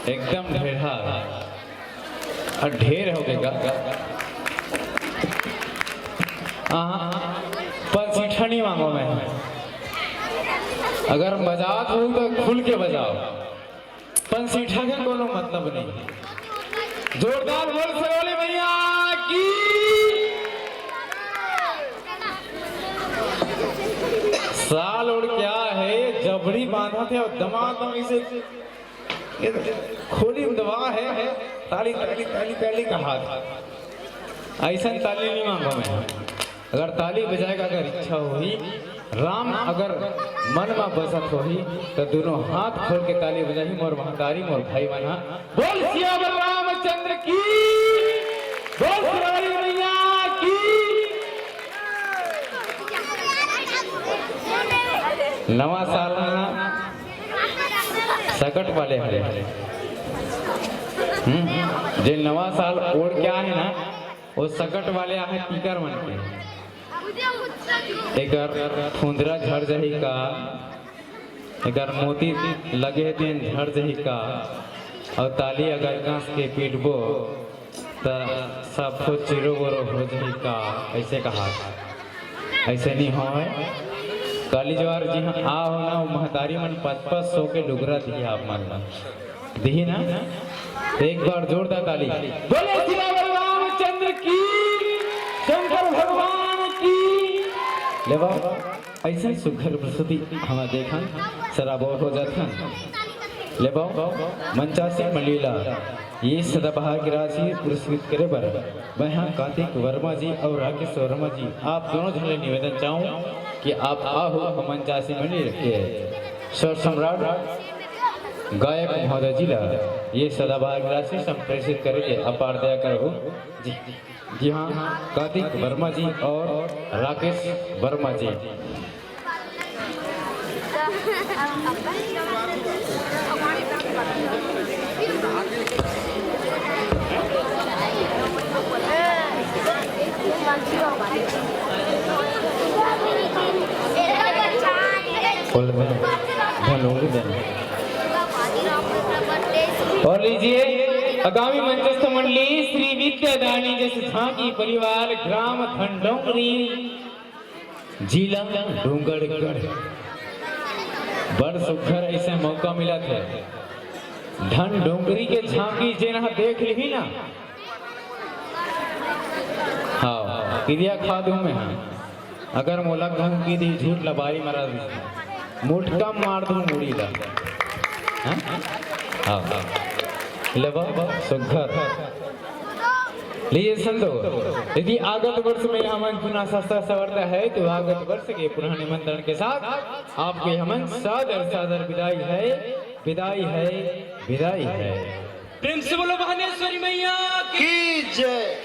एकदम ढेरा और ढेर हो गएगा। पर सीठा नहीं मांगो मैं, अगर बजात हो तो खुल के बजाओ, पर सीठा का कोनो मतलब नहीं। जोरदार बोल सरोले भैया की। साल और क्या है, जबड़ी बांधा थे और दमादम इसे खोली दवा है। ताली ताली ताली ताली कहा ऐसा ताली नहीं मांगा मैं। अगर ताली बजाएगा, अगर इच्छा होगी, राम अगर मन में बसत होगी तो दोनों हाथ खोल के ताली बजाही। मोर महतारी मोर भाई बना बोल सियावर रामचंद्र की, बोल सियावर मैया की। नवा साल ना सकट वाले हरे जे नवा साल ओढ़ क्या है ना, वो सकट वाले आहे टीकर मन के। एकर फुंदरा झड़ जही का, एकर मोती लगे दिन झड़ जही का, और ताली अगर कांस के पीटबो तो सब कुछ चिरो बोरो हो जही का। ऐसे कहा, ऐसे नहीं हो। काली जवार जी हाँ आ हो ना, महतारी मन 500 के डुगरा दिया आप मन दी ना। एक बार जोरदार ताली बोले सियावर रामचंद्र की, शंकर भगवान की। ले बाबा ऐसे सुघर प्रस्तुति हम देखा सराबोर हो जाता। ले बाबा मंचासी मलीला ये सदाबहार की राशि पुरस्कृत करे बर मैं हाँ कार्तिक वर्मा जी और राकेश वर्मा जी आप दोनों जने निवेदन चाहूँ कि आप आओ मंचासी मंडी के स्वर सम्राट गायक महोदय जी ला ये सदाबहार की राशि संप्रेषित करेंगे। अपार दया करो जी। जी हाँ, कार्तिक वर्मा जी और राकेश वर्मा जी। और लीजिए आगामी मंचस्थ मंडली श्री विद्यादानी जैसे झांकी परिवार ग्राम खंडोंगरी जिला डूंगरगढ़। बड़ सुखर ऐसे मौका मिला था। धन डोंगरी के झांकी जेना देख ली ना। हाँ क्रिया खा दूं मैं अगर मोला कहूं कि दी झूठ लबाई मरा दी मुठका मार दूं मुड़ी ला हाँ लेबा सुघर लिए संतो यदि आगत वर्ष में हमन पुनः शस्त्र सवरता है तो आगत वर्ष के पुनः निमंत्रण के साथ आपके हमन सादर सादर विदाई है विदाई है विदाई है। प्रेम से बोलो भवानेश्वरी मैया की जय।